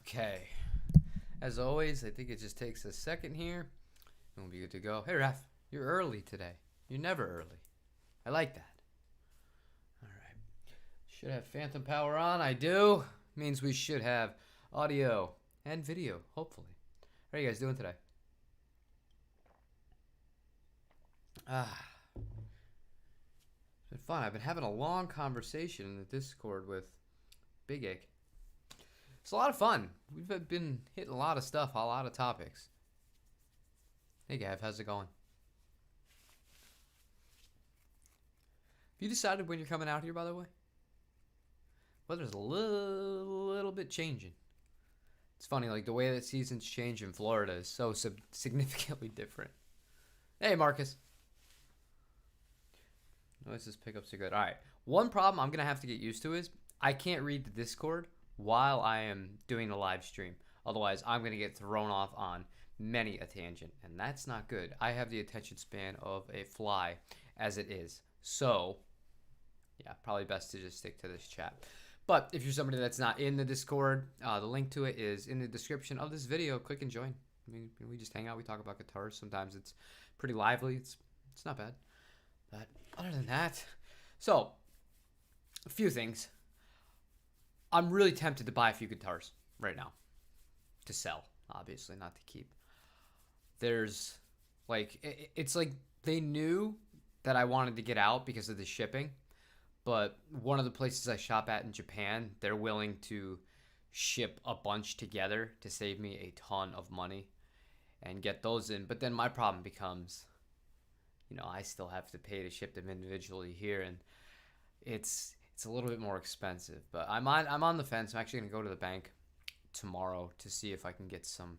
Okay. As always, I think it just takes a second here, and we'll be good to go. Hey, Raf, you're early today. You're never early. I like that. All right. Should have phantom power on. I do. Means we should have audio and video, hopefully. How are you guys doing today? It's been fun. I've been having a long conversation in the Discord with Big Egg. It's a lot of fun. We've been hitting a lot of stuff, a lot of topics. Hey, Gav, how's it going? Have you decided when you're coming out here, by the way? Weather's a little bit changing. It's funny, like the way that seasons change in Florida is so significantly different. Hey, Marcus. Noises pickups are good. All right. One problem I'm going to have to get used to is I can't read the Discord while I am doing the live stream. Otherwise, I'm going to get thrown off on many a tangent, and that's not good. I have the attention span of a fly as it is. So, yeah, probably best to just stick to this chat. But if you're somebody that's not in the Discord, the link to it is in the description of this video. Click and join. I mean, we just hang out. We talk about guitars. Sometimes it's pretty lively. It's not bad. But other than that, so a few things. I'm really tempted to buy a few guitars right now to sell, obviously, not to keep. There's like, it's like they knew that I wanted to get out because of the shipping, but one of the places I shop at in Japan, they're willing to ship a bunch together to save me a ton of money and get those in. But then my problem becomes, I still have to pay to ship them individually here, and it's a little bit more expensive. But I'm on the fence. I'm actually gonna go to the bank tomorrow to see if I can get some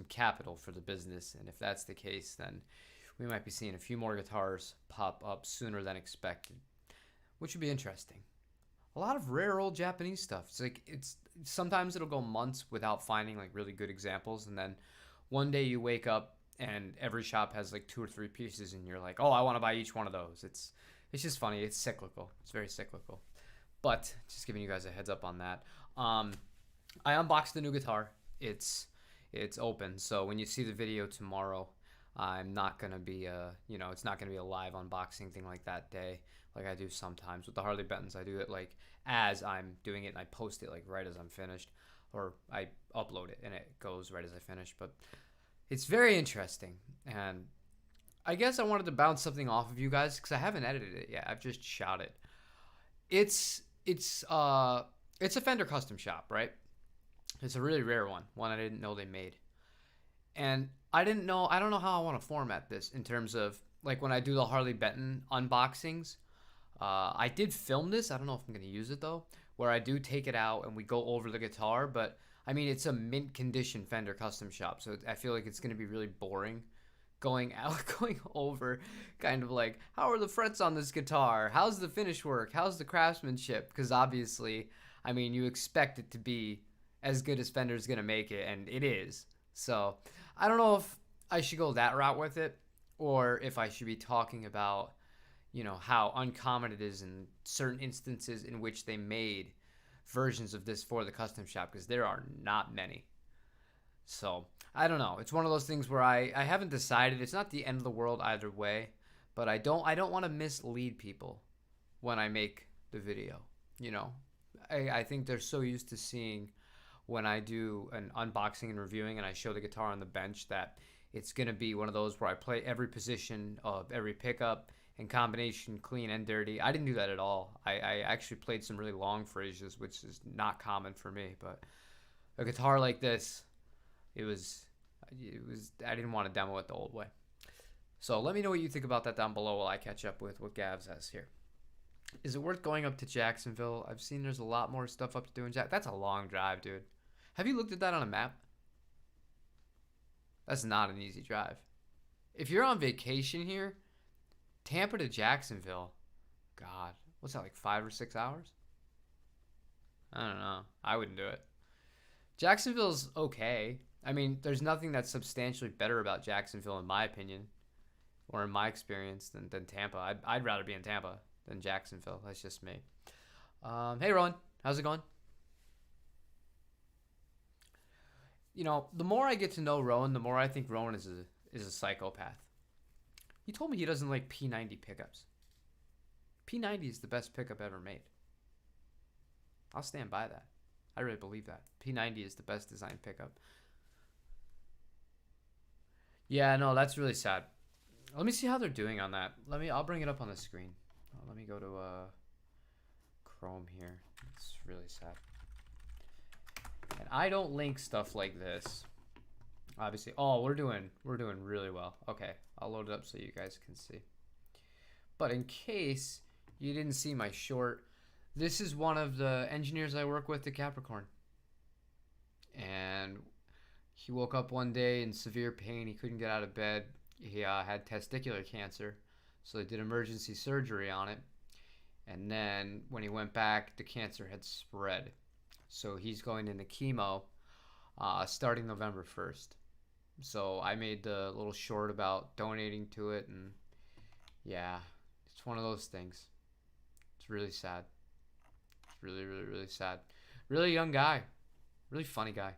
capital for the business, and if that's the case, then we might be seeing a few more guitars pop up sooner than expected, which would be interesting. A lot of rare old Japanese stuff. It's sometimes it'll go months without finding like really good examples, and then one day you wake up and every shop has like 2 or 3 pieces, and you're like, oh, I want to buy each one of those. It's just funny. It's cyclical. It's very cyclical. But just giving you guys a heads up on that. I unboxed the new guitar. It's open. So when you see the video tomorrow, I'm not gonna be it's not gonna be a live unboxing thing like that day, like I do sometimes with the Harley Bentons. I do it like as I'm doing it, and I post it like right as I'm finished, or I upload it and it goes right as I finish. But it's very interesting, and I guess I wanted to bounce something off of you guys because I haven't edited it yet. I've just shot it. It's a Fender custom shop, right? It's a really rare one I didn't know they made. And I don't know how I want to format this in terms of like when I do the Harley Benton unboxings. I did film this. I don't know if I'm going to use it though, where I do take it out and we go over the guitar. But I mean, it's a mint condition Fender custom shop, so I feel like it's going to be really boring going over kind of like, how are the frets on this guitar? How's the finish work? How's the craftsmanship? Because obviously, I mean, you expect it to be as good as Fender's going to make it, and it is. So I don't know if I should go that route with it, or if I should be talking about, how uncommon it is in certain instances in which they made versions of this for the custom shop, because there are not many. So I don't know. It's one of those things where I haven't decided. It's not the end of the world either way, but I don't want to mislead people when I make the video. I think they're so used to seeing when I do an unboxing and reviewing and I show the guitar on the bench that it's going to be one of those where I play every position of every pickup and combination clean and dirty. I didn't do that at all. I actually played some really long phrases, which is not common for me, but a guitar like this, it was I didn't want to demo it the old way. So let me know what you think about that down below while I catch up with what Gav says here. Is it worth going up to Jacksonville? I've seen there's a lot more stuff up to do in Jack. That's a long drive, dude. Have you looked at that on a map? That's not an easy drive. If you're on vacation here, Tampa to Jacksonville, God, what's that, like 5 or 6 hours? I don't know. I wouldn't do it. Jacksonville's okay. I mean, there's nothing that's substantially better about Jacksonville, in my opinion, or in my experience, than Tampa. I'd rather be in Tampa than Jacksonville. That's just me. Hey, Rowan. How's it going? You know, the more I get to know Rowan, the more I think Rowan is a psychopath. He told me he doesn't like P90 pickups. P90 is the best pickup ever made. I'll stand by that. I really believe that. P90 is the best design pickup. Yeah, no, that's really sad. Let me see how they're doing on that. I'll bring it up on the screen. Let me go to Chrome here. It's really sad. And I don't link stuff like this. Obviously. Oh, we're doing really well. Okay, I'll load it up so you guys can see. But in case you didn't see my short, this is one of the engineers I work with at Capricorn. And he woke up one day in severe pain. He couldn't get out of bed. He had testicular cancer, so they did emergency surgery on it. And then when he went back, the cancer had spread. So he's going into chemo starting November 1st. So I made the little short about donating to it, and yeah, it's one of those things. It's really sad. It's really, really, really sad. Really young guy. Really funny guy.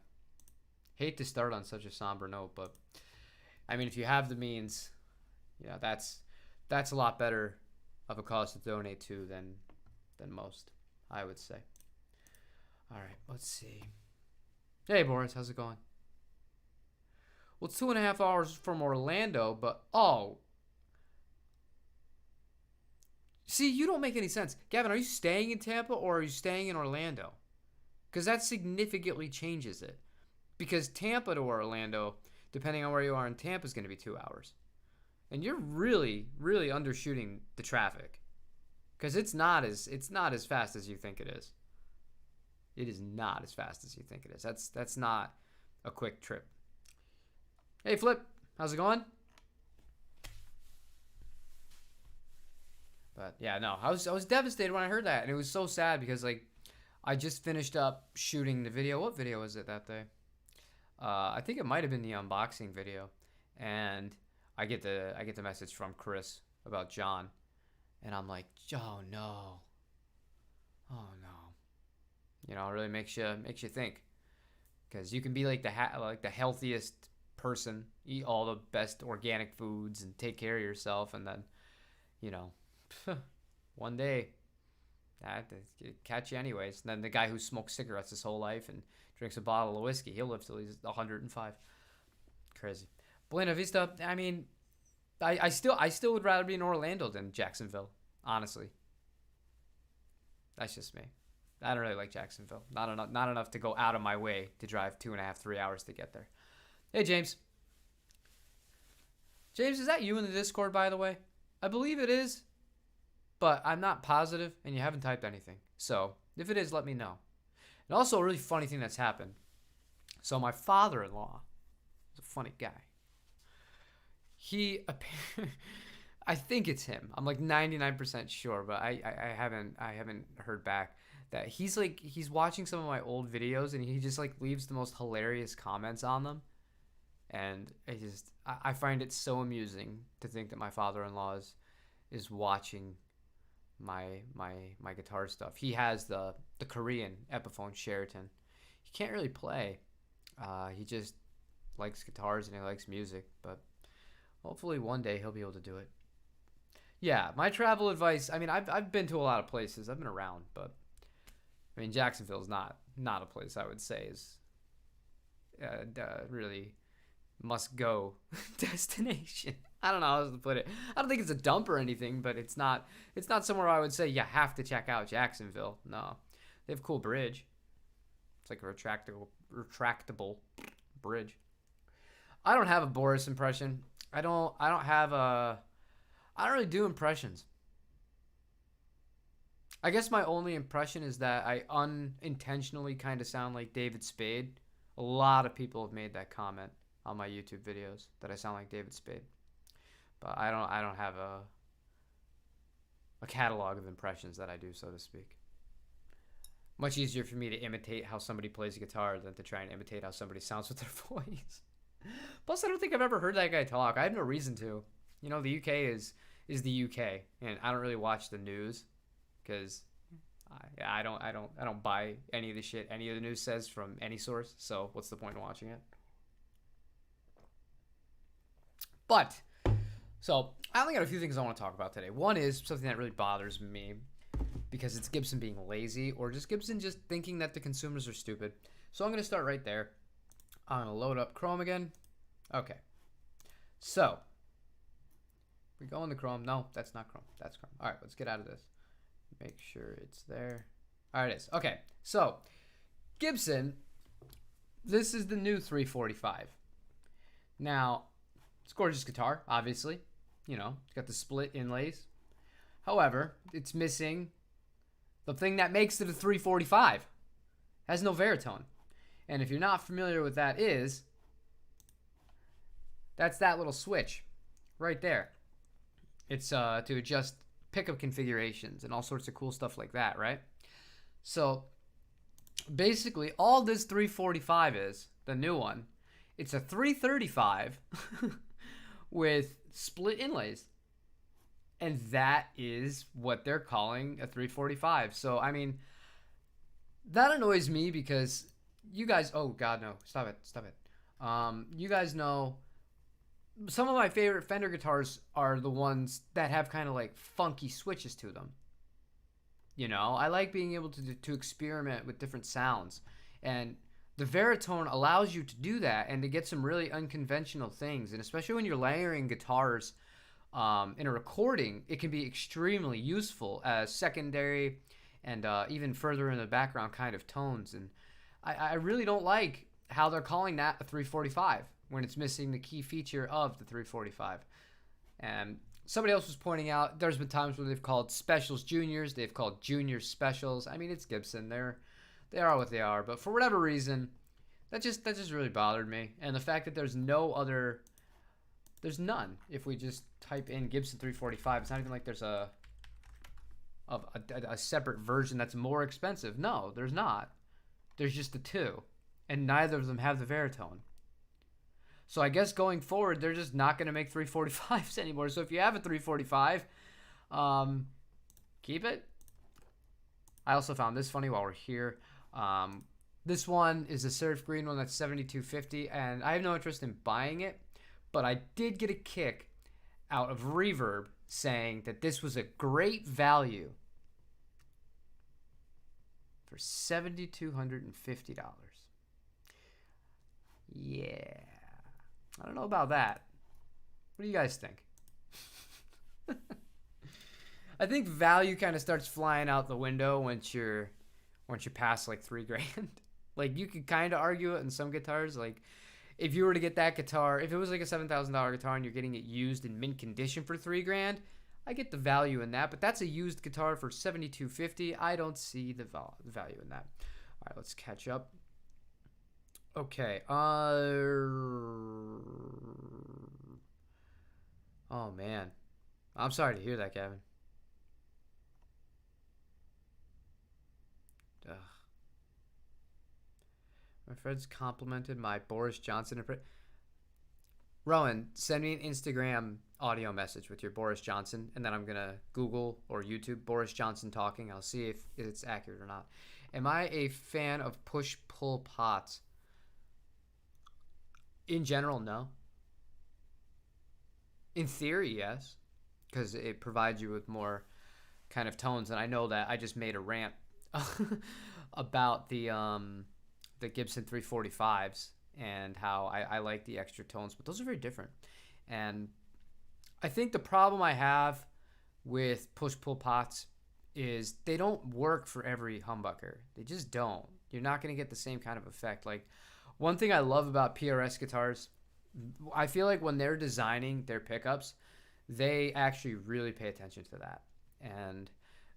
Hate to start on such a somber note, but I mean, if you have the means, yeah, that's a lot better of a cause to donate to than most, I would say. All right, let's see. Hey, Boris, how's it going? Well, it's 2.5 hours from Orlando, but oh. See, you don't make any sense. Gavin, are you staying in Tampa or are you staying in Orlando? Because that significantly changes it. Because Tampa to Orlando, depending on where you are in Tampa, is going to be 2 hours. And you're really, really undershooting the traffic. Because it's not as fast as you think it is. It is not as fast as you think it is. That's not a quick trip. Hey, Flip, how's it going? But yeah, no, I was devastated when I heard that, and it was so sad because like I just finished up shooting the video. What video was it that day? I think it might have been the unboxing video, and I get the message from Chris about John, and I'm like, oh no. You know, it really makes you think, because you can be like the healthiest person, eat all the best organic foods and take care of yourself, and then, you know, one day that catch you anyways. And then the guy who smokes cigarettes his whole life and drinks a bottle of whiskey, he'll live till he's 105. Crazy. Buena Vista. I mean, I still would rather be in Orlando than Jacksonville, honestly. That's just me. I don't really like Jacksonville. Not enough to go out of my way to drive 2.5, 3 hours to get there. Hey, James. James, is that you in the Discord, by the way? I believe it is, but I'm not positive, and you haven't typed anything. So if it is, let me know. And also, a really funny thing that's happened. So my father-in-law is a funny guy. I think it's him. I'm like 99% sure, but I haven't heard back. That he's watching some of my old videos and he just like leaves the most hilarious comments on them, and I find it so amusing to think that my father-in-law is watching my guitar stuff. He has the Korean Epiphone Sheraton. He can't really play. He just likes guitars and he likes music, but hopefully one day he'll be able to do it. Yeah, my travel advice. I mean, I've been to a lot of places. I've been around, but I mean, Jacksonville's not a place I would say is really must go destination. I don't know how else to put it. I don't think it's a dump or anything, but it's not somewhere I would say you have to check out Jacksonville. No, they have a cool bridge. It's like a retractable bridge. I don't have a Boris impression. I don't really do impressions. I guess my only impression is that I unintentionally kind of sound like David Spade. A lot of people have made that comment on my YouTube videos that I sound like David Spade. But I don't have a catalog of impressions that I do, so to speak. Much easier for me to imitate how somebody plays a guitar than to try and imitate how somebody sounds with their voice. Plus, I don't think I've ever heard that guy talk. I have no reason to. The UK is the UK, and I don't really watch the news because I don't buy any of the shit any of the news says from any source. So what's the point in watching it? But so I only got a few things I want to talk about today. One is something that really bothers me because it's Gibson being lazy or just Gibson just thinking that the consumers are stupid. So I'm going to start right there. I'm going to load up Chrome again. Okay. So we go into Chrome. No, that's not Chrome. That's Chrome. All right, let's get out of this. Make sure it's there. All right, it is. Okay, so Gibson, this is the new 345. Now, it's a gorgeous guitar, obviously. You know, it's got the split inlays. However, it's missing the thing that makes it a 345. It has no baritone. And if you're not familiar with that is, that's that little switch right there. It's to adjust pickup configurations and all sorts of cool stuff like that, right? So basically all this 345 is, the new one, it's a 335 with split inlays. And that is what they're calling a 345. So, I mean, that annoys me because you guys, oh God, no, stop it. You guys know some of my favorite Fender guitars are the ones that have kind of like funky switches to them. You know, I like being able to experiment with different sounds. And the Veritone allows you to do that and to get some really unconventional things. And especially when you're layering guitars in a recording, it can be extremely useful as secondary and even further in the background kind of tones. And I really don't like how they're calling that a 345 when it's missing the key feature of the 345. And somebody else was pointing out there's been times where they've called specials juniors, they've called juniors specials. I mean, it's Gibson. They are what they are, but for whatever reason, that just really bothered me. And the fact that there's none. If we just type in Gibson 345, it's not even like there's a separate version that's more expensive. No, there's not. There's just the two, and neither of them have the Veritone. So I guess going forward, they're just not going to make 345s anymore. So if you have a 345, keep it. I also found this funny while we're here. This one is a surf green one that's $72.50, and I have no interest in buying it, but I did get a kick out of Reverb saying that this was a great value for $7,250. Yeah. I don't know about that. What do you guys think? I think value kind of starts flying out the window once you're past like $3,000. Like you could kind of argue it in some guitars. Like if you were to get that guitar, if it was like a $7,000 guitar and you're getting it used in mint condition for $3,000, I get the value in that. But that's a used guitar for $7,250. I don't see the value in that. All right, let's catch up. Okay. Oh man, I'm sorry to hear that, Gavin. Ugh. My friends complimented my Boris Johnson impression. Rowan, send me an Instagram audio message with your Boris Johnson, and then I'm gonna Google or YouTube Boris Johnson talking. I'll see if it's accurate or not. Am I a fan of push-pull pots? In general, no. In theory, yes, because it provides you with more kind of tones. And I know that I just made a rant about the Gibson 345s and how I like the extra tones, but those are very different. And I think the problem I have with push-pull pots is they don't work for every humbucker. They just don't. You're not going to get the same kind of effect. Like, one thing I love about PRS guitars, I feel like when they're designing their pickups, they actually really pay attention to that. And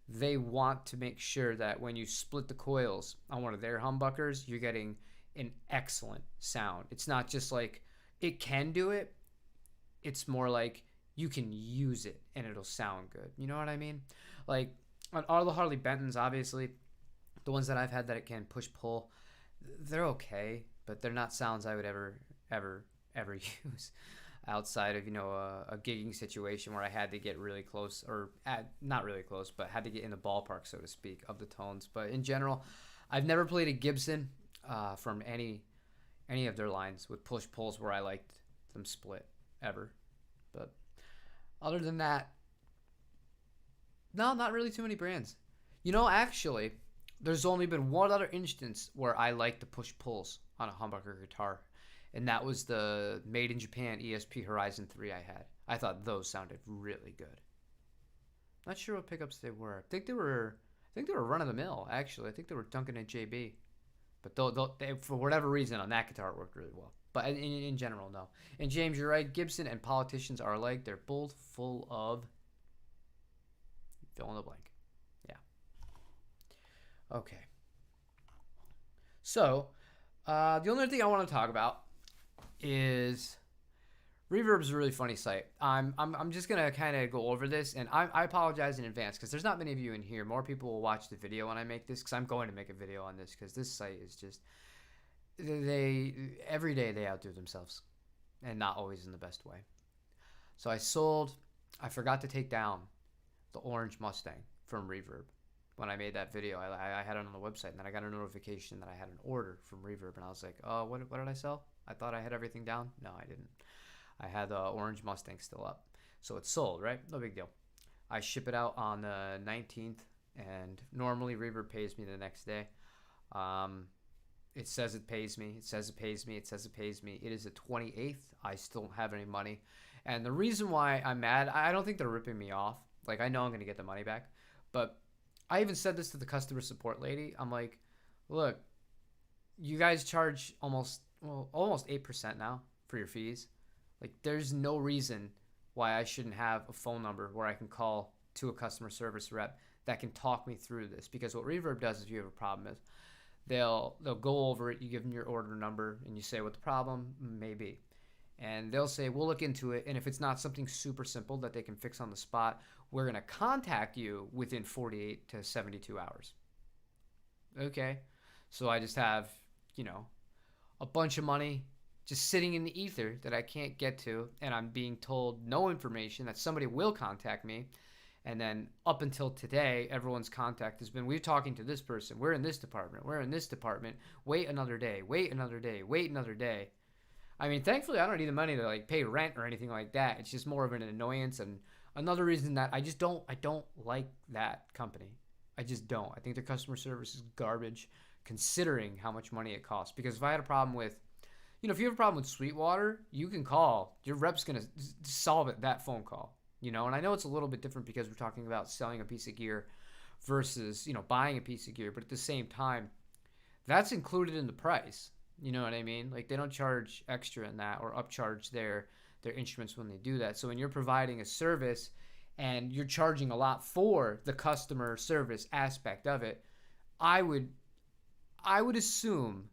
they want to make sure that when you split the coils on one of their humbuckers, you're getting an excellent sound. It's not just like it can do it. It's more like you can use it and it'll sound good. You know what I mean? Like on all the Harley Bentons, obviously, the ones that I've had that it can push-pull, they're okay, but they're not sounds I would ever use. outside of a gigging situation where I had to get really close, or not really close, but had to get in the ballpark, so to speak, of the tones. But in general, I've never played a Gibson from any of their lines with push pulls where I liked them split ever. But other than that, no, not really too many brands. Actually, there's only been one other instance where I like the push pulls on a humbucker guitar, and that was the Made in Japan ESP Horizon 3 I had. I thought those sounded really good. Not sure what pickups they were. I think they were run of the mill. Actually, I think they were Duncan and JB, but they, for whatever reason on that guitar it worked really well. But in general, no. And James, you're right. Gibson and politicians are alike. They're both full of fill in the blank. Yeah. Okay. So, the only thing I want to talk about is Reverb's a really funny site. I'm just gonna kind of go over this, and I apologize in advance because there's not many of you in here. More people will watch the video when I make this because I'm going to make a video on this because this site is just every day they outdo themselves, and not always in the best way. So I forgot to take down the orange Mustang from Reverb. When I made that video, I had it on the website, and then I got a notification that I had an order from Reverb, and I was like, oh, what did I sell? I thought I had everything down. No, I didn't. I had the orange Mustang still up. So it's sold, right? No big deal. I ship it out on the 19th, and normally Reverb pays me the next day. It says it pays me. It says it pays me. It says it pays me. It is the 28th. I still don't have any money. And the reason why I'm mad, I don't think they're ripping me off. Like, I know I'm going to get the money back. But I even said this to the customer support lady. I'm like, look, you guys charge almost 8% now for your fees. Like, there's no reason why I shouldn't have a phone number where I can call to a customer service rep that can talk me through this. Because what Reverb does if you have a problem is they'll go over it. You give them your order number and you say what the problem may be. And they'll say, we'll look into it. And if it's not something super simple that they can fix on the spot, we're going to contact you within 48 to 72 hours. Okay. So I just have, a bunch of money just sitting in the ether that I can't get to. And I'm being told no information, that somebody will contact me. And then up until today, everyone's contact has been, we're talking to this person. We're in this department. We're in this department. Wait another day. Wait another day. Wait another day. I mean, thankfully, I don't need the money to pay rent or anything like that. It's just more of an annoyance, and another reason that I don't like that company. I just don't. I think their customer service is garbage, considering how much money it costs. Because if I had a problem with, if you have a problem with Sweetwater, you can call. Your rep's gonna solve it that phone call. And I know it's a little bit different because we're talking about selling a piece of gear versus buying a piece of gear, but at the same time, that's included in the price. You know what I mean? Like, they don't charge extra in that or upcharge their instruments when they do that. So when you're providing a service and you're charging a lot for the customer service aspect of it, I would assume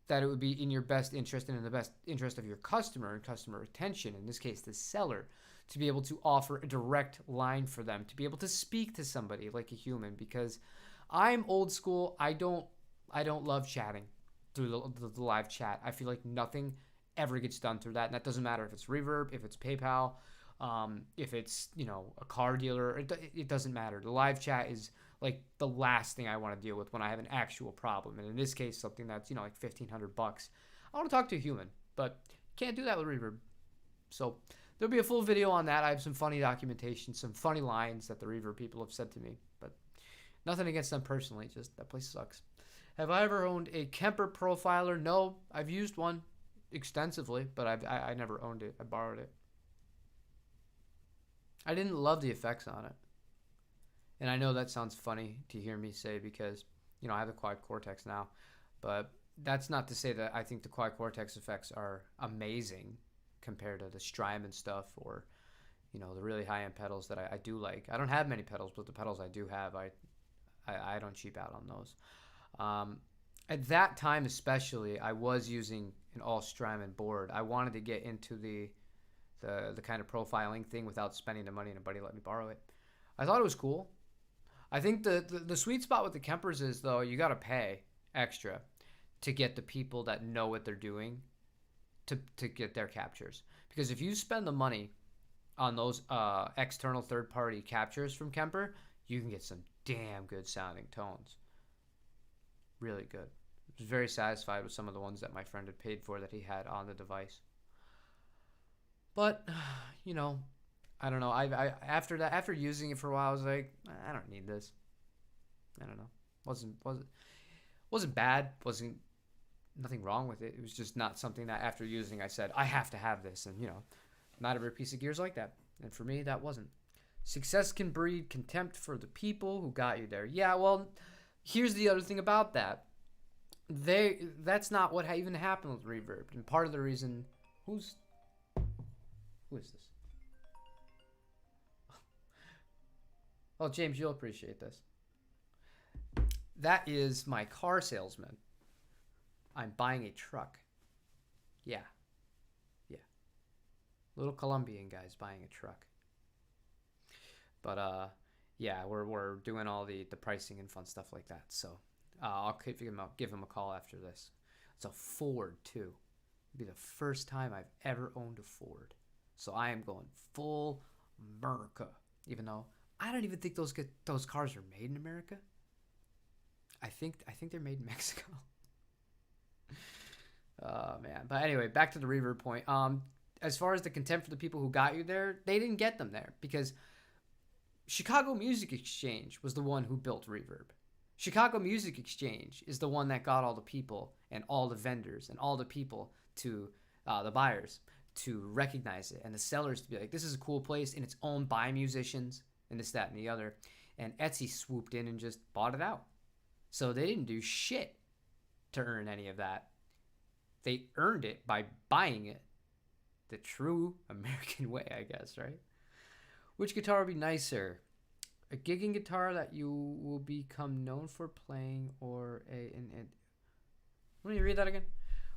that it would be in your best interest and in the best interest of your customer and customer retention, in this case the seller, to be able to offer a direct line for them, to be able to speak to somebody like a human, because I'm old school. I don't love chatting through the live chat. I feel like nothing ever gets done through that, and that doesn't matter if it's Reverb, if it's PayPal, if it's a car dealer. It doesn't matter. The live chat is like the last thing I want to deal with when I have an actual problem, and in this case, something that's like $1,500. I want to talk to a human, but can't do that with Reverb. So there'll be a full video on that. I have some funny documentation, some funny lines that the Reverb people have said to me, but nothing against them personally. Just that place sucks. Have I ever owned a Kemper Profiler? No, I've used one extensively, but I never owned it. I borrowed it. I didn't love the effects on it. And I know that sounds funny to hear me say because, I have the Quad Cortex now. But that's not to say that I think the Quad Cortex effects are amazing compared to the Strymon stuff or, the really high-end pedals that I do like. I don't have many pedals, but the pedals I do have, I don't cheap out on those. At that time especially, I was using an all Strymon board. I wanted to get into the kind of profiling thing without spending the money, and a buddy let me borrow it. I thought it was cool. I think the sweet spot with the Kempers is, though, you got to pay extra to get the people that know what they're doing to get their captures. Because if you spend the money on those external third-party captures from Kemper, you can get some damn good sounding tones. Really good. I was very satisfied with some of the ones that my friend had paid for that he had on the device. But, you know, I don't know. After using it for a while, I was like, I don't need this. I don't know. Wasn't bad. Wasn't nothing wrong with it. It was just not something that after using I said I have to have this. And you know, not every piece of gear is like that. And for me, that wasn't. Success can breed contempt for the people who got you there. Yeah, well, here's the other thing about that. That's not what even happened with Reverb. And part of the reason, who is this? Oh, James, you'll appreciate this. That is my car salesman. I'm buying a truck. Yeah. Little Colombian guy's buying a truck. But yeah, we're doing all the pricing and fun stuff like that. So I'll give him a call after this. It's a Ford too. It'll be the first time I've ever owned a Ford. So I am going full America. Even though I don't even think those cars are made in America. I think they're made in Mexico. Oh man. But anyway, back to the Reverb point. As far as the contempt for the people who got you there, they didn't get them there because Chicago Music Exchange was the one who built Reverb. Chicago Music Exchange is the one that got all the people and all the vendors and all the people to the buyers to recognize it and the sellers to be like, this is a cool place and it's owned by musicians and this, that, and the other. And Etsy swooped in and just bought it out. So they didn't do shit to earn any of that. They earned it by buying it. The true American way, I guess, right? Which guitar would be nicer? A gigging guitar that you will become known for playing, or let me read that again.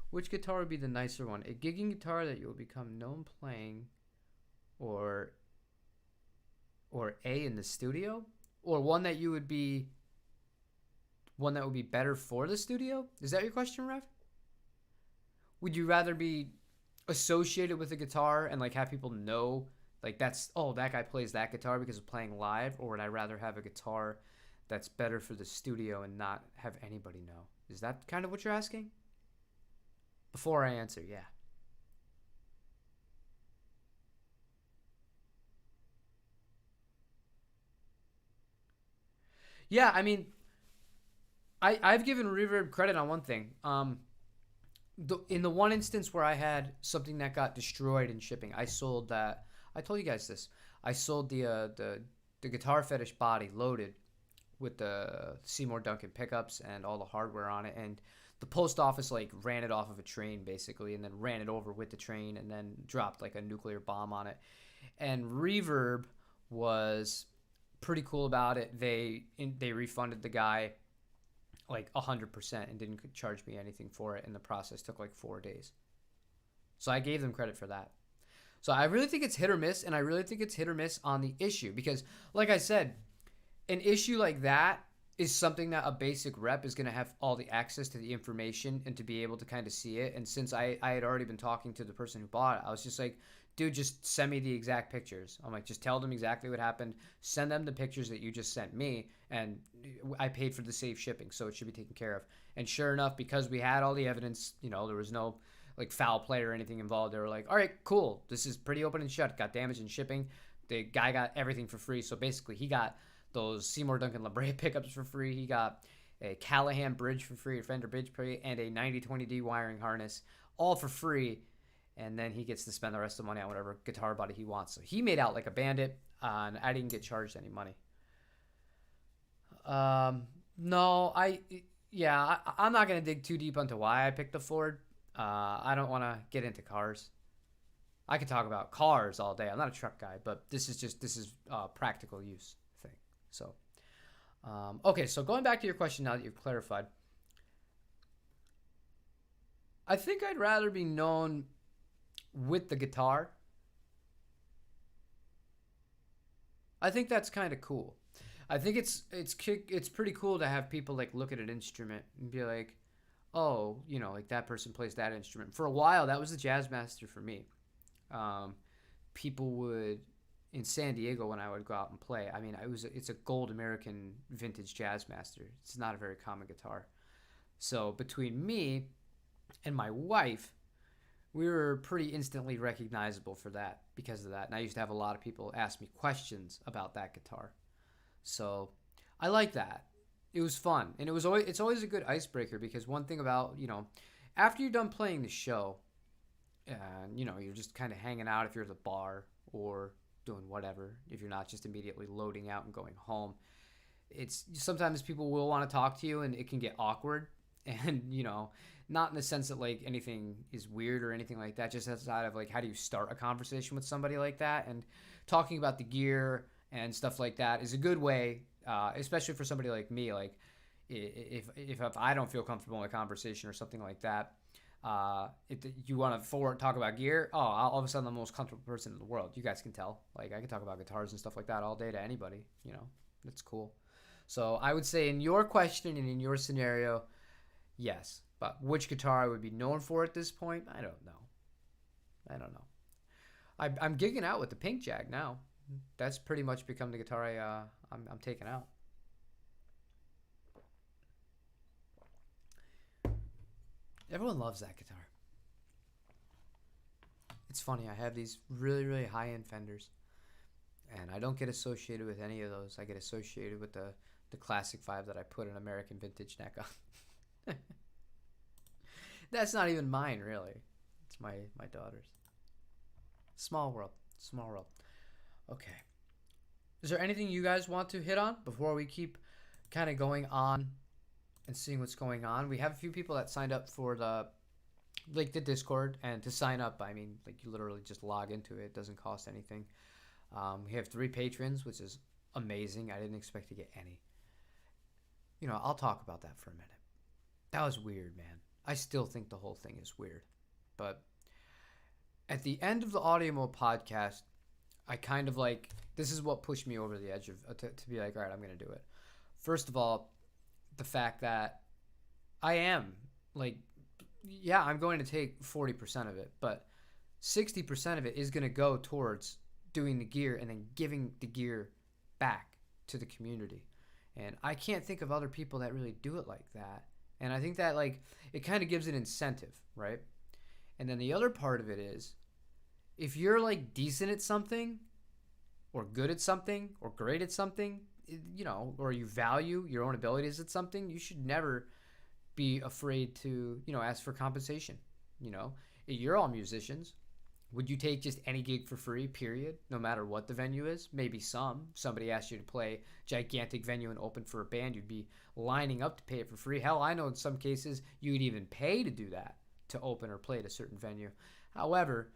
Which guitar would be the nicer one? A gigging guitar that you will become known playing, or A, in the studio, or one that would be better for the studio? Is that your question, Rev? Would you rather be associated with a guitar and like have people know like that guy plays that guitar because of playing live, or would I rather have a guitar that's better for the studio and not have anybody know? Is that kind of what you're asking? Before I answer, yeah. Yeah, I mean, I've given Reverb credit on one thing. In the one instance where I had something that got destroyed in shipping, I sold that. I told you guys this. I sold the Guitar Fetish body loaded with the Seymour Duncan pickups and all the hardware on it, and the post office like ran it off of a train basically, and then ran it over with the train, and then dropped like a nuclear bomb on it. And Reverb was pretty cool about it. They refunded the guy like 100% and didn't charge me anything for it, and the process took like 4 days. So I gave them credit for that. So I really think it's hit or miss, and I really think it's hit or miss on the issue because, like I said, an issue like that is something that a basic rep is going to have all the access to the information and to be able to kind of see it. And since I had already been talking to the person who bought it, I was just like, dude, just send me the exact pictures. I'm like, just tell them exactly what happened. Send them the pictures that you just sent me, and I paid for the safe shipping, so it should be taken care of. And sure enough, because we had all the evidence, you know, there was no like foul play or anything involved. They were like, all right, cool. This is pretty open and shut. Got damage in shipping. The guy got everything for free. So basically, he got those Seymour Duncan La Brea pickups for free. He got a Callahan bridge for free, a Fender bridge for free, and a 9020D wiring harness, all for free. And then he gets to spend the rest of the money on whatever guitar body he wants. So he made out like a bandit, and I didn't get charged any money. No, I'm not going to dig too deep into why I picked the Ford. I don't want to get into cars. I could talk about cars all day. I'm not a truck guy, but this is practical use thing. So, okay. So going back to your question now that you've clarified, I think I'd rather be known with the guitar. I think that's kind of cool. I think it's pretty cool to have people like look at an instrument and be like, oh, you know, like that person plays that instrument. For a while, that was the Jazz Master for me. Um, People would in San Diego when I would go out and play. I mean, it's a gold American vintage Jazzmaster. It's not a very common guitar. So between me and my wife, we were pretty instantly recognizable for that because of that. And I used to have a lot of people ask me questions about that guitar. So I like that. It was fun, and it's always a good icebreaker because one thing about after you're done playing the show, and you're just kind of hanging out if you're at the bar or doing whatever. If you're not just immediately loading out and going home, it's sometimes people will want to talk to you, and it can get awkward, and not in the sense that like anything is weird or anything like that, just outside of like how do you start a conversation with somebody like that, and talking about the gear and stuff like that is a good way, especially for somebody like me. Like if I don't feel comfortable in a conversation or something like that, if you want to talk about gear, all of a sudden I'm the most comfortable person in the world. You guys can tell. Like I can talk about guitars and stuff like that all day to anybody. That's cool. So I would say in your question and in your scenario, yes. But which guitar I would be known for at this point, I don't know. I'm gigging out with the Pink Jag now. That's pretty much become the guitar I'm taking out. Everyone loves that guitar. It's funny. I have these really, really high-end Fenders, and I don't get associated with any of those. I get associated with the Classic 5 that I put an American Vintage neck on. That's not even mine, really. It's my daughter's. Small world. Small world. Okay. Is there anything you guys want to hit on before we keep kind of going on and seeing what's going on? We have a few people that signed up for the Discord, and to sign up, I mean, like you literally just log into it. It doesn't cost anything. We have 3 patrons, which is amazing. I didn't expect to get any. I'll talk about that for a minute. That was weird, man. I still think the whole thing is weird. But at the end of the Audiomo podcast, I kind of this is what pushed me over the edge of to be like, all right, I'm going to do it. First of all, the fact that I am I'm going to take 40% of it, but 60% of it is going to go towards doing the gear and then giving the gear back to the community. And I can't think of other people that really do it like that. And I think that it kind of gives an incentive, right? And then the other part of it is, if you're decent at something or good at something or great at something, or you value your own abilities at something, you should never be afraid to, ask for compensation. You're all musicians. Would you take just any gig for free, period, no matter what the venue is? Maybe somebody asked you to play gigantic venue and open for a band, you'd be lining up to pay it for free. Hell, I know in some cases you'd even pay to do that, to open or play at a certain venue. However,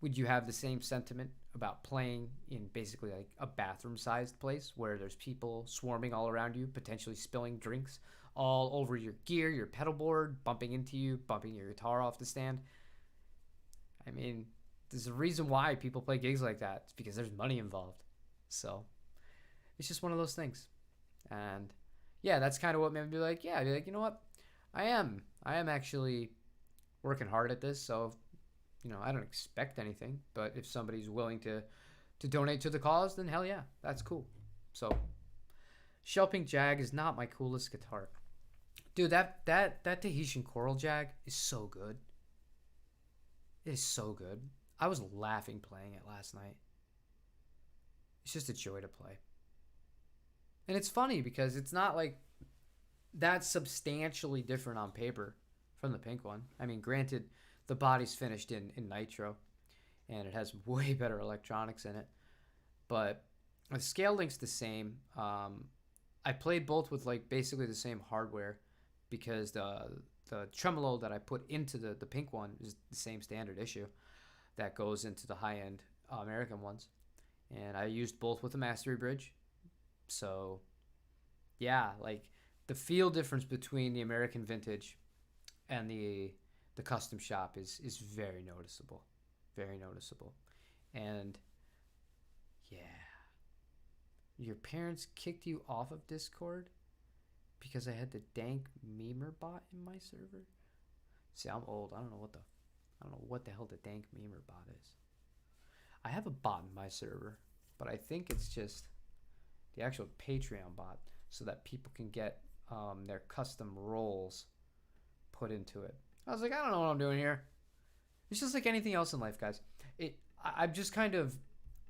would you have the same sentiment about playing in basically a bathroom-sized place where there's people swarming all around you, potentially spilling drinks all over your gear, your pedal board, bumping into you, bumping your guitar off the stand? I mean, there's a reason why people play gigs like that. It's because there's money involved. So it's just one of those things. And yeah, that's kind of what made me be like, you know what? I am actually working hard at this. So, I don't expect anything, but if somebody's willing to donate to the cause, then hell yeah, that's cool. So Shell Pink Jag is not my coolest guitar. Dude, that Tahitian Coral Jag is so good. It is so good. I was laughing playing it last night. It's just a joy to play. And it's funny because it's not that substantially different on paper from the pink one. I mean, granted, the body's finished in nitro, and it has way better electronics in it. But the scale link's the same. I played both with basically the same hardware because the tremolo that I put into the pink one is the same standard issue that goes into the high-end American ones. And I used both with a mastery bridge. So, yeah, the feel difference between the American vintage and the custom shop is very noticeable. Very noticeable. And, yeah. Your parents kicked you off of Discord because I had the dank memer bot in my server? See, I'm old. I don't know what the hell the dank memer bot is. I have a bot in my server, but I think it's just the actual Patreon bot so that people can get their custom roles put into it. I was like, I don't know what I'm doing here. It's just like anything else in life, guys. I'm just kind of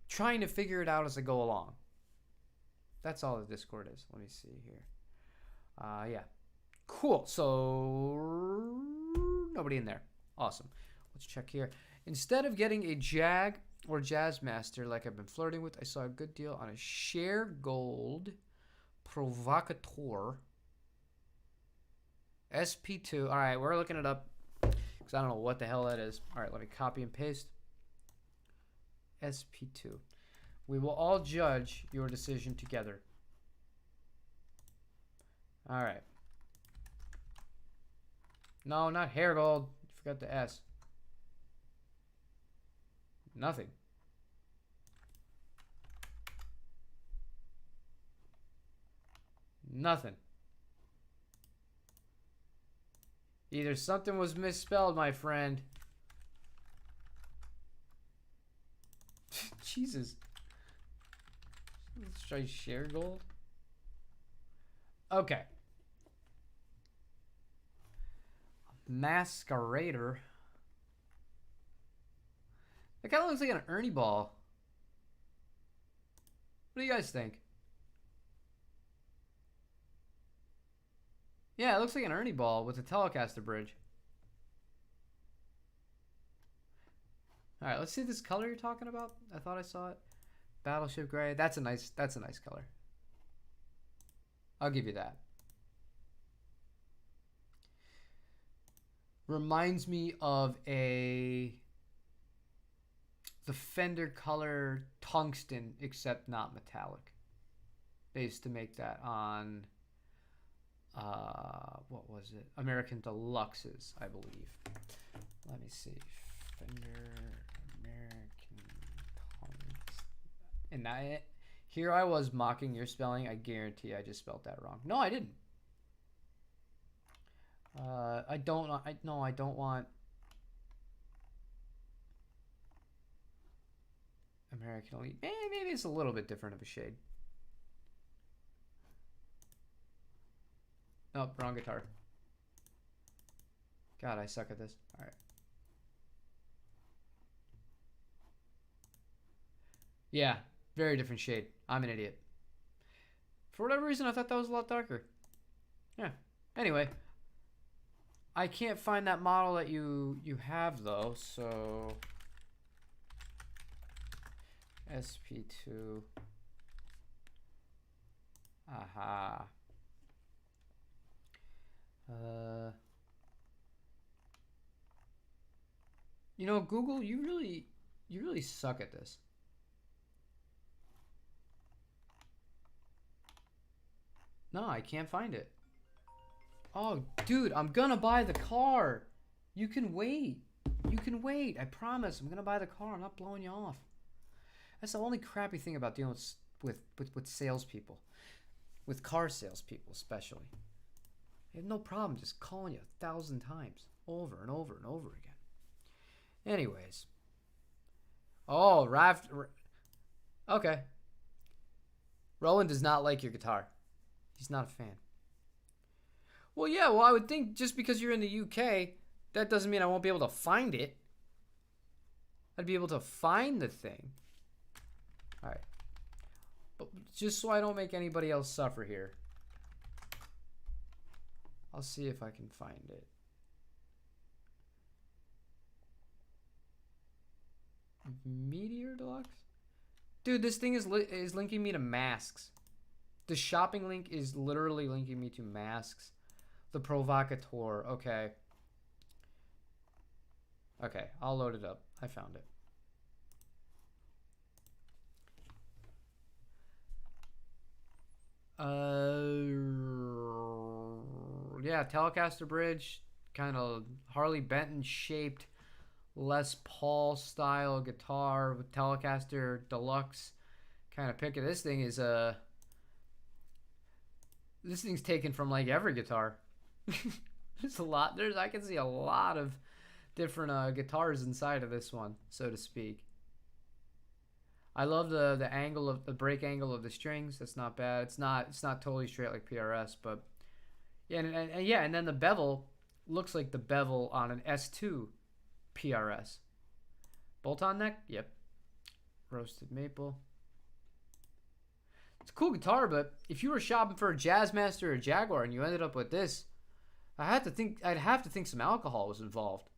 trying to figure it out as I go along. That's all the Discord is. Let me see here. Yeah. Cool. So nobody in there. Awesome. Let's check here. Instead of getting a Jag or Jazz Master like I've been flirting with, I saw a good deal on a Share Gold Provocateur SP2. All right, we're looking it up because I don't know what the hell that is. All right, let me copy and paste. SP2. We will all judge your decision together. All right. No, not hair gold. You forgot the S. Nothing. Nothing. Either something was misspelled, my friend. Jesus. Let's try Share Gold. Okay. Masquerader. That kind of looks like an Ernie ball. What do you guys think? Yeah, it looks like an Ernie ball with a Telecaster bridge. All right, let's see this color you're talking about. I thought I saw it. Battleship gray. That's a nice color. I'll give you that. Reminds me of the Fender color tungsten, except not metallic. They used to make that on what was it? American Deluxes, I believe. Let me see. Fender American tungsten. And here I was mocking your spelling. I guarantee I just spelled that wrong. No, I didn't. I don't want American Elite. Maybe it's a little bit different of a shade. Oh, wrong guitar. God, I suck at this. All right. Yeah, very different shade. I'm an idiot. For whatever reason, I thought that was a lot darker. Yeah. Anyway, I can't find that model that you have though, so SP2. Aha. You know, Google, you really suck at this. No, I can't find it. Oh, dude, I'm gonna buy the car. You can wait. You can wait. I promise. I'm gonna buy the car. I'm not blowing you off. That's the only crappy thing about dealing with salespeople, with car salespeople especially. They have no problem just calling you 1,000 times, over and over and over again. Anyways. Oh, Raft. Okay. Roland does not like your guitar. He's not a fan. Well, yeah, well, I would think just because you're in the UK, that doesn't mean I won't be able to find it. I'd be able to find the thing. All right. But just so I don't make anybody else suffer here, I'll see if I can find it. Meteor Deluxe? Dude, this thing is linking me to masks. The shopping link is literally linking me to masks. The Provocateur. Okay. Okay, I'll load it up. I found it. Yeah, Telecaster bridge, kind of Harley Benton shaped Les Paul style guitar with Telecaster Deluxe kind of pick. This thing is this thing's taken from like every guitar. There's a lot. I can see a lot of different guitars inside of this one, so to speak. I love the angle of the break angle of the strings. That's not bad. It's not totally straight like PRS, but yeah, and yeah, and then the bevel looks like the bevel on an S2 PRS. Bolt-on neck? Yep. Roasted maple. It's a cool guitar, but if you were shopping for a Jazzmaster or a Jaguar and you ended up with this, I'd have to think some alcohol was involved,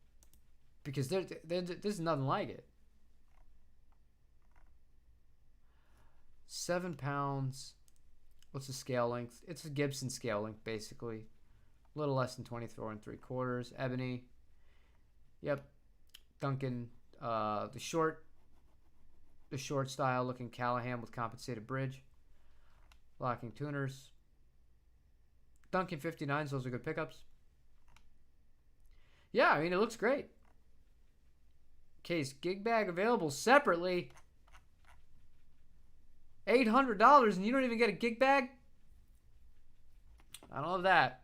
because there's nothing like it. 7 pounds. What's the scale length? It's a Gibson scale length, basically. A little less than 24 3/4. Ebony. Yep. Duncan. The short style looking Callahan with compensated bridge. Locking tuners. Duncan 59s. Those are good pickups. Yeah, I mean, it looks great. Case gig bag available separately. $800 and you don't even get a gig bag? I don't love that.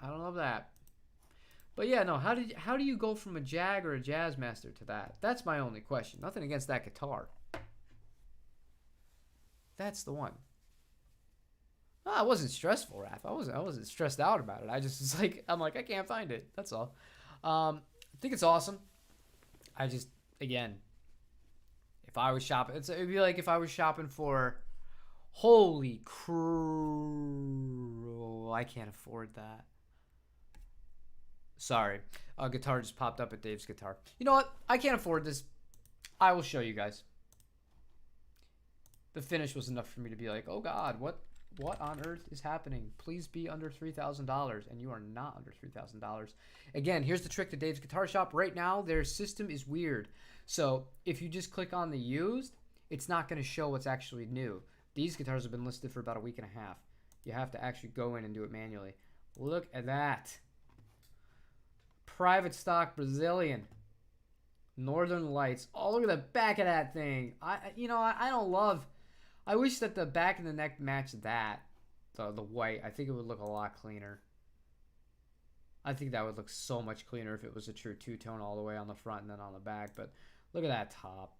I don't love that. But yeah, no, how do you go from a Jag or a Jazzmaster to that? That's my only question. Nothing against that guitar. That's the one. No, I wasn't stressful, Raph. I wasn't stressed out about it. I just was like, I'm like, I can't find it. That's all. I think it's awesome. I just, again, if I was shopping, it'd be like if I was shopping for, holy crew, I can't afford that. Sorry, a guitar just popped up at Dave's Guitar. You know what? I can't afford this. I will show you guys. The finish was enough for me to be like, oh God, what on earth is happening? Please be under $3,000, and you are not under $3,000. Again, here's the trick to Dave's Guitar Shop. Right now, their system is weird. So if you just click on the used, it's not going to show what's actually new. These guitars have been listed for about a week and a half. You have to actually go in and do it manually. Look at that. Private stock Brazilian. Northern Lights. Oh, look at the back of that thing. I don't love... I wish that the back of the neck matched that. The white. I think it would look a lot cleaner. I think that would look so much cleaner if it was a true two-tone all the way on the front and then on the back. But look at that top.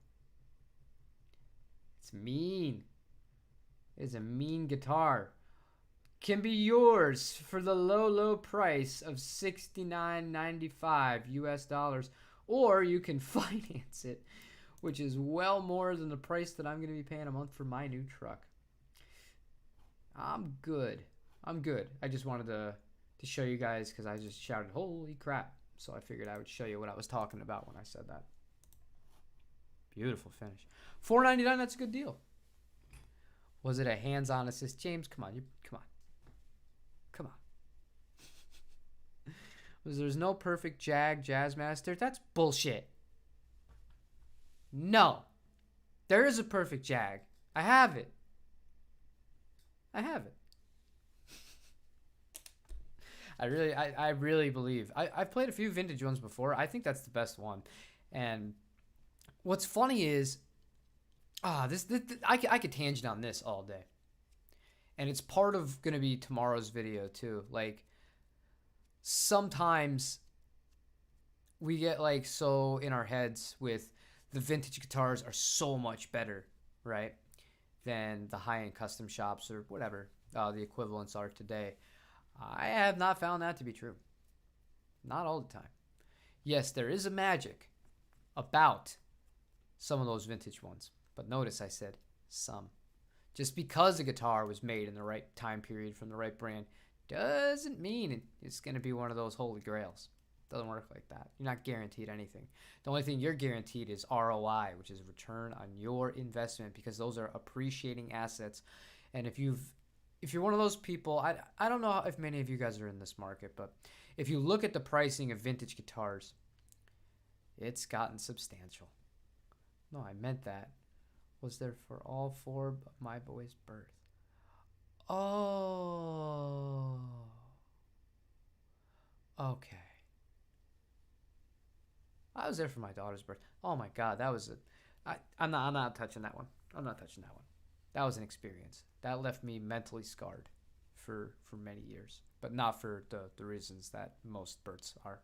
It's mean. It's a mean guitar. Can be yours for the low price of $69.95 US dollars. Or you can finance it, which is well more than the price that I'm going to be paying a month for my new truck. I'm good. I just wanted to show you guys because I just shouted, holy crap. So I figured I would show you what I was talking about when I said that. Beautiful finish. $4.99, that's a good deal. Was it a hands-on assist? James, come on. Come on. There's no perfect Jag Jazzmaster? That's bullshit. No. There is a perfect Jag. I have it. I really believe. I've played a few vintage ones before. I think that's the best one. And what's funny is, I could tangent on this all day. And it's part of going to be tomorrow's video too. Like, sometimes we get like so in our heads with the vintage guitars are so much better, right, than the high-end custom shops or whatever the equivalents are today. I have not found that to be true. Not all the time. Yes, there is a magic about some of those vintage ones. But notice I said some. Just because a guitar was made in the right time period from the right brand doesn't mean it's going to be one of those holy grails. Doesn't work like that. You're not guaranteed anything. The only thing you're guaranteed is ROI, which is return on your investment, because those are appreciating assets. And if you're one of those people, I don't know if many of you guys are in this market, but if you look at the pricing of vintage guitars, it's gotten substantial. No, I meant that. Was there for all 4 of my boys' birth? Oh. Okay. I was there for my daughter's birth. Oh my God, that was I'm not touching that one. That was an experience. That left me mentally scarred for many years. But not for the reasons that most births are.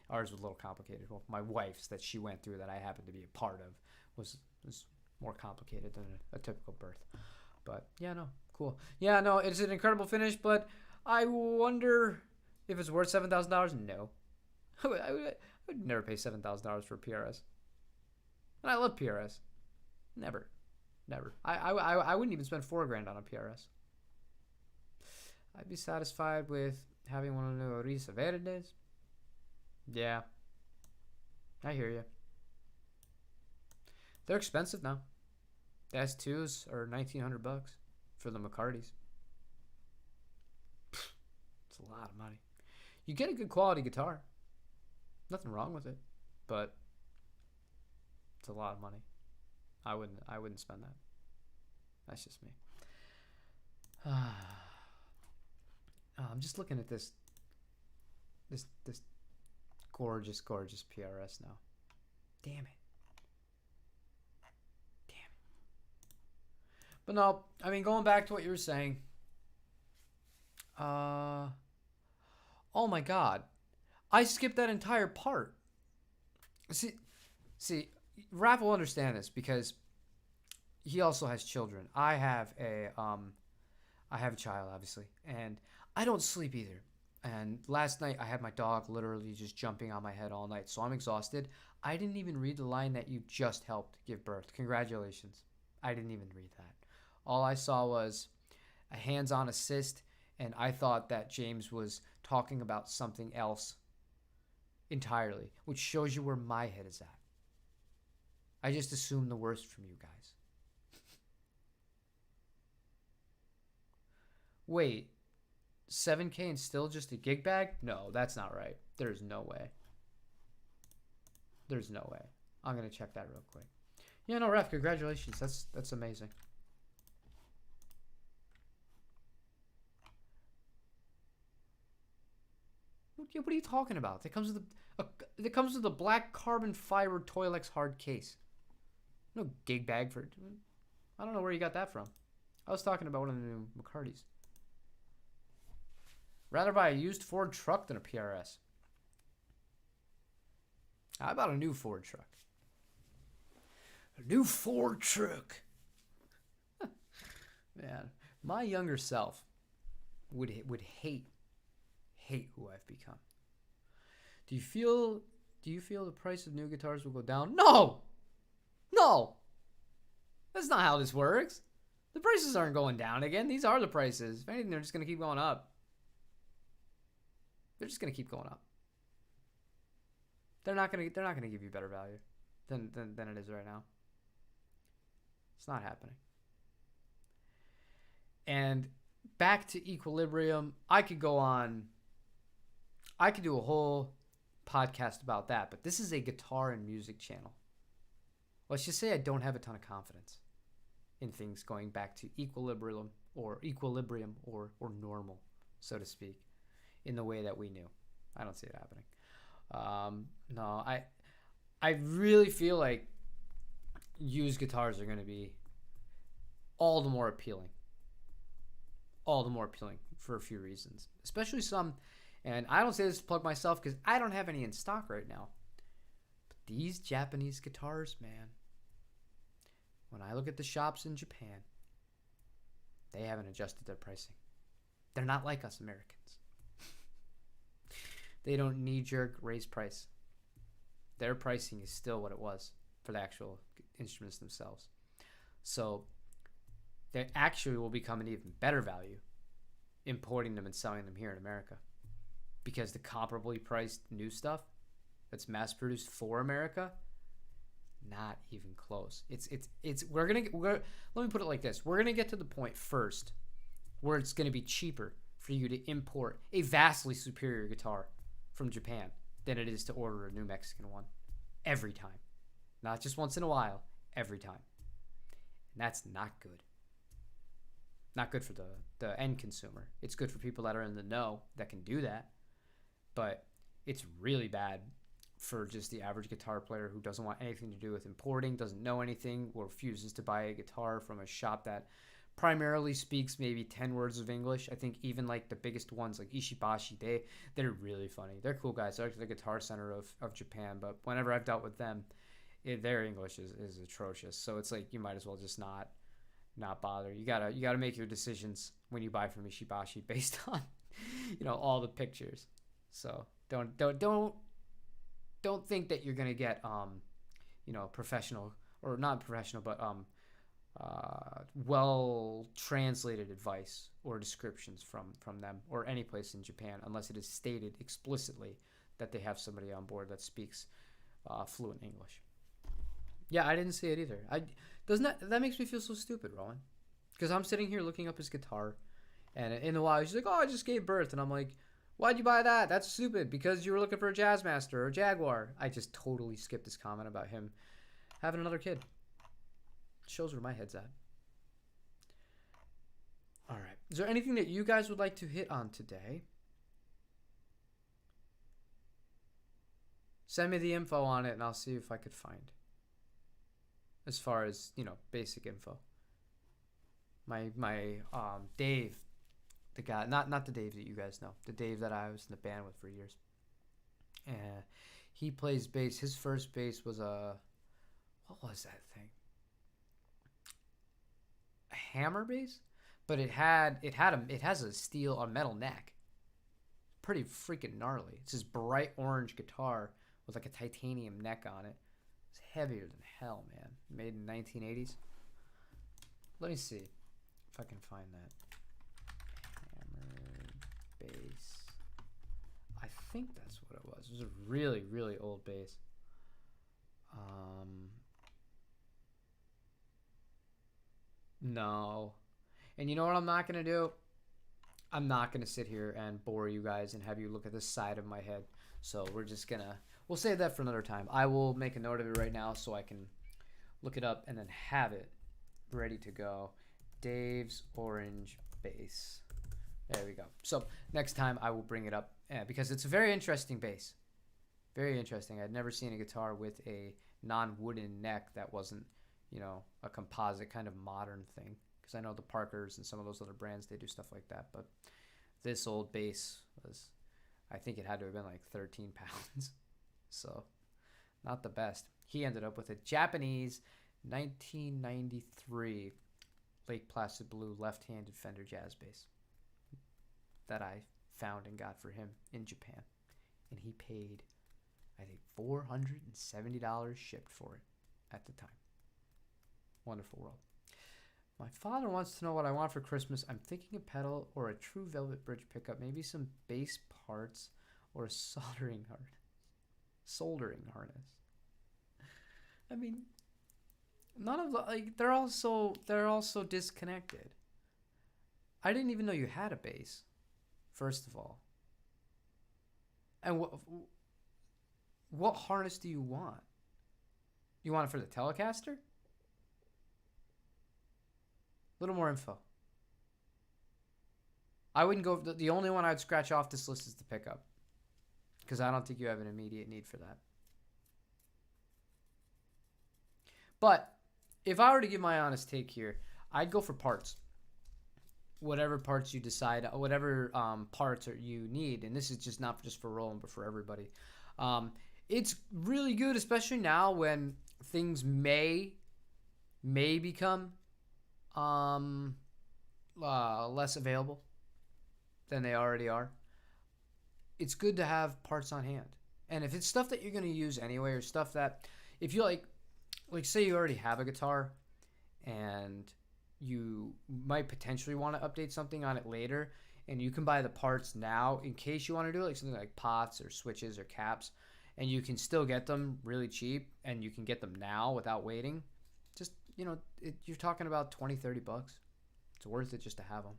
Ours was a little complicated. Well, my wife's that she went through that I happened to be a part of was more complicated than a typical birth. But yeah, no, cool. Yeah, no, it's an incredible finish, but I wonder if it's worth $7,000. No, I would never pay $7,000 for PRS. And I love PRS. Never. I wouldn't even spend $4,000 on a PRS. I'd be satisfied with having one of the Risa Verdes. Yeah, I hear you. They're expensive now. The S2s are $1,900 for the McCartys. It's a lot of money. You get a good quality guitar. Nothing wrong with it, but it's a lot of money. I wouldn't spend that. That's just me. I'm just looking at this gorgeous PRS now. Damn it. But no, I mean, going back to what you were saying. Oh my God, I skipped that entire part. See, Raph will understand this because he also has children. I have a child, obviously, and I don't sleep either. And last night I had my dog literally just jumping on my head all night, so I'm exhausted. I didn't even read the line that you just helped give birth. Congratulations. I didn't even read that. All I saw was a hands-on assist, and I thought that James was talking about something else entirely, which shows you where my head is at. I just assumed the worst from you guys. Wait, 7K and still just a gig bag? No, that's not right. There's no way. There's no way. I'm going to check that real quick. Yeah, no, Ref, congratulations. That's amazing. What are you talking about? That comes with a black carbon fiber Toilex hard case. No gig bag for it. I don't know where you got that from. I was talking about one of the new McCartys. Rather buy a used Ford truck than a PRS. How about a new Ford truck? A new Ford truck. Man, my younger self would hate who I've become. Do you feel the price of new guitars will go down? No! That's not how this works. The prices aren't going down again. These are the prices. If anything, they're just going to keep going up. They're just going to keep going up. They're not going to give you better value than it is right now. It's not happening. And back to equilibrium, I could go on. I could do a whole podcast about that, but this is a guitar and music channel. Let's just say I don't have a ton of confidence in things going back to equilibrium or normal, so to speak, in the way that we knew. I don't see it happening. No, I really feel like used guitars are going to be all the more appealing. All the more appealing for a few reasons, especially some. And I don't say this to plug myself because I don't have any in stock right now. But these Japanese guitars, man, when I look at the shops in Japan, they haven't adjusted their pricing. They're not like us Americans. They don't knee-jerk raise price. Their pricing is still what it was for the actual instruments themselves. So they actually will become an even better value importing them and selling them here in America. Because the comparably priced new stuff that's mass produced for America, not even close. Let me put it like this. We're gonna get to the point first where it's gonna be cheaper for you to import a vastly superior guitar from Japan than it is to order a new Mexican one every time. Not just once in a while, every time. And that's not good. Not good for the end consumer. It's good for people that are in the know that can do that. But it's really bad for just the average guitar player who doesn't want anything to do with importing, doesn't know anything, or refuses to buy a guitar from a shop that primarily speaks maybe 10 words of English. I think even like the biggest ones like Ishibashi, they're really funny. They're cool guys. They're like the Guitar Center of Japan. But whenever I've dealt with them, their English is atrocious. So it's like you might as well just not bother. You gotta make your decisions when you buy from Ishibashi based on all the pictures. So don't think that you're gonna get professional, or not professional, but well translated advice or descriptions from them or any place in Japan, unless it is stated explicitly that they have somebody on board that speaks fluent English. Yeah, I didn't see it either. That makes me feel so stupid, Rowan, because I'm sitting here looking up his guitar, and in a while he's like, "Oh, I just gave birth," and I'm like, "Why'd you buy that? That's stupid. Because you were looking for a Jazzmaster or a Jaguar." I just totally skipped his comment about him having another kid. Shows where my head's at. All right. Is there anything that you guys would like to hit on today? Send me the info on it, and I'll see if I could find. As far as basic info. My Dave, the guy, not the Dave that you guys know, the Dave that I was in the band with for years. He plays bass. His first bass was what was that thing? A hammer bass, but it has a metal neck. Pretty freaking gnarly. It's this bright orange guitar with like a titanium neck on it. It's heavier than hell, man. Made in 1980s. Let me see if I can find that. Hammer bass. I think that's what it was. It was a really, really old bass. No. And you know what I'm not going to do? I'm not going to sit here and bore you guys and have you look at the side of my head. So we'll save that for another time. I will make a note of it right now so I can look it up and then have it ready to go. Dave's orange bass. There we go. So next time I will bring it up because it's a very interesting bass. Very interesting. I'd never seen a guitar with a non-wooden neck that wasn't, a composite kind of modern thing. Because I know the Parkers and some of those other brands, they do stuff like that. But this old bass was, I think it had to have been like 13 pounds. So not the best. He ended up with a Japanese 1993 Lake Placid Blue left-handed Fender jazz bass that I found and got for him in Japan. And he paid, I think, $470 shipped for it at the time. Wonderful world. My father wants to know what I want for Christmas. I'm thinking a pedal or a true velvet bridge pickup, maybe some bass parts or a soldering harness. I mean, none of the they're all so disconnected. I didn't even know you had a bass, first of all. And what harness do you want? You want it for the Telecaster? Little more info. I wouldn't go. The only one I'd scratch off this list is the pickup, because I don't think you have an immediate need for that. But if I were to give my honest take here, I'd go for parts. Whatever parts you decide, whatever parts you need, and this is just not just for Roland, but for everybody. It's really good, especially now when things may become less available than they already are. It's good to have parts on hand. And if it's stuff that you're going to use anyway, or stuff that, if you like say you already have a guitar and you might potentially want to update something on it later, and you can buy the parts now in case you want to do it, like something like pots or switches or caps, and you can still get them really cheap, and you can get them now without waiting. Just, you're talking about $20-$30. It's worth it just to have them.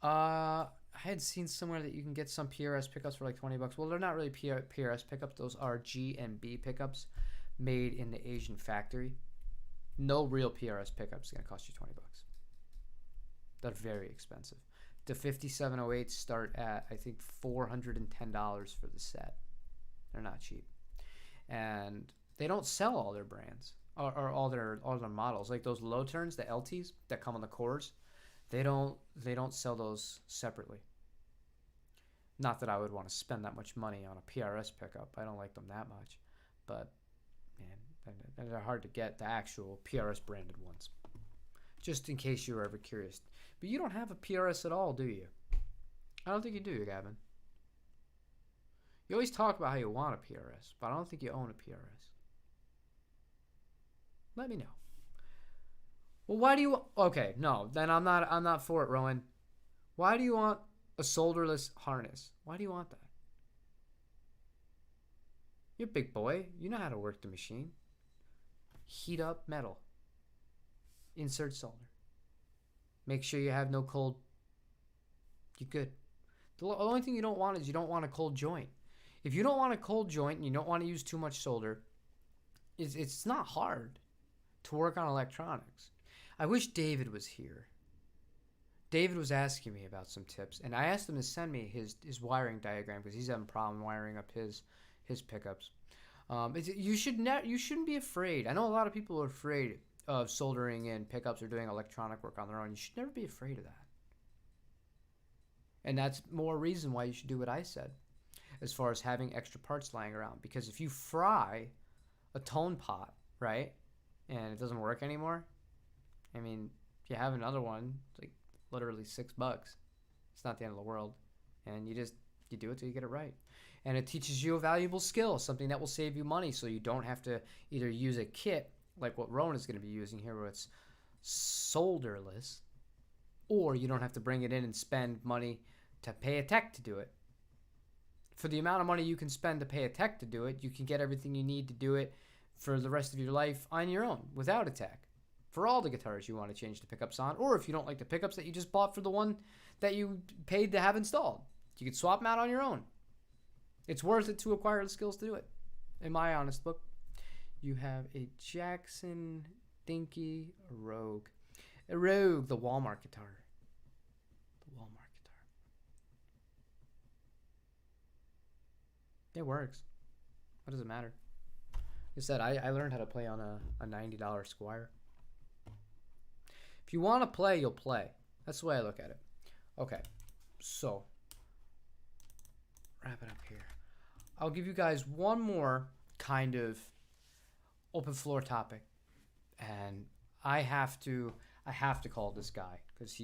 I had seen somewhere that you can get some PRS pickups for like $20. Well, they're not really PRS pickups. Those are G&B pickups made in the Asian factory. No real PRS pickup is going to cost you $20. They're very expensive. The 5708s start at, I think, $410 for the set. They're not cheap. And they don't sell all their brands or all their models. Like those low turns, the LTs that come on the cores, they don't sell those separately. Not that I would want to spend that much money on a PRS pickup. I don't like them that much. but man, they're hard to get, the actual PRS branded ones. Just in case you were ever curious. But you don't have a PRS at all, do you? I don't think you do, Gavin. You always talk about how you want a PRS, but I don't think you own a PRS. Let me know. Well, why do you... Okay, no, then I'm not for it, Rowan. Why do you want a solderless harness? Why do you want that? You're a big boy. You know how to work the machine. Heat up metal. Insert solder. Make sure you have no cold. You're good. The only thing you don't want is you don't want a cold joint. If you don't want a cold joint and you don't want to use too much solder, it's not hard to work on electronics. I wish David was here. David was asking me about some tips, and I asked him to send me his wiring diagram because he's having a problem wiring up his pickups. You shouldn't be afraid. I know a lot of people are afraid of soldering in pickups or doing electronic work on their own. You should never be afraid of that. And that's more reason why you should do what I said as far as having extra parts lying around. Because if you fry a tone pot, right, and it doesn't work anymore, I mean, if you have another one, it's like literally $6. It's not the end of the world. And you do it till you get it right. And it teaches you a valuable skill, something that will save you money so you don't have to either use a kit like what Rowan is going to be using here where it's solderless, or you don't have to bring it in and spend money to pay a tech to do it. For the amount of money you can spend to pay a tech to do it, you can get everything you need to do it for the rest of your life on your own without a tech. For all the guitars you want to change the pickups on, or if you don't like the pickups that you just bought for the one that you paid to have installed, you could swap them out on your own. It's worth it to acquire the skills to do it, in my honest book. You have a Jackson Dinky Rogue. A Rogue, the Walmart guitar. The Walmart guitar. It works. What does it matter? Like I said, I learned how to play on a $90 Squire. If you want to play, you'll play. That's the way I look at it. Okay, so wrap it up here. I'll give you guys one more kind of open floor topic, and I have to call this guy because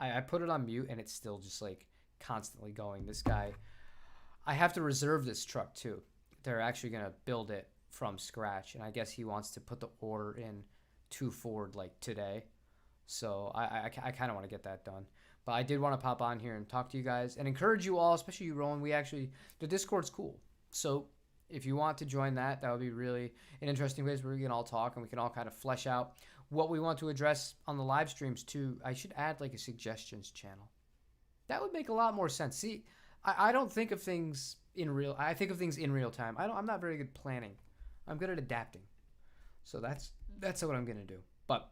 I put it on mute and it's still just like constantly going. This guy, I have to reserve this truck too. They're actually gonna build it from scratch, and I guess he wants to put the order in to Ford like today. So I kind of want to get that done. But I did want to pop on here and talk to you guys and encourage you all, especially you, Rowan. The Discord's cool. So if you want to join that, that would be really an interesting place where we can all talk and we can all kind of flesh out what we want to address on the live streams too. I should add like a suggestions channel. That would make a lot more sense. See, I don't think of things I think of things in real time. I'm not very good planning. I'm good at adapting. So that's what I'm going to do. But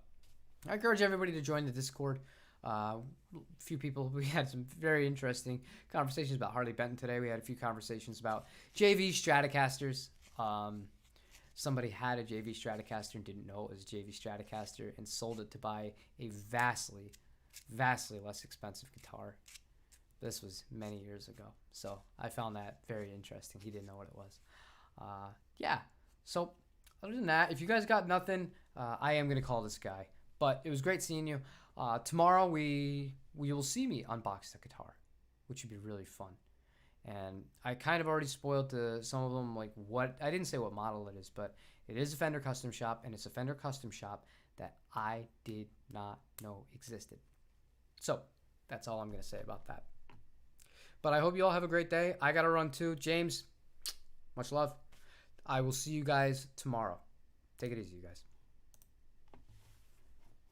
I encourage everybody to join the Discord. A few people, we had some very interesting conversations about Harley Benton today. We had a few conversations about JV Stratocasters. Somebody had a JV Stratocaster and didn't know it was a JV Stratocaster and sold it to buy a vastly, vastly less expensive guitar. This was many years ago. So I found that very interesting. He didn't know what it was. Yeah. So other than that, if you guys got nothing, I am going to call this guy. But it was great seeing you. Tomorrow we will see me unbox the guitar, which would be really fun. And I kind of already spoiled some of them, like what I didn't say what model it is, but it is a Fender Custom Shop, and it's a Fender Custom Shop that I did not know existed. So that's all I'm going to say about that. But I hope you all have a great day. I got to run too. James, much love. I will see you guys tomorrow. Take it easy, you guys.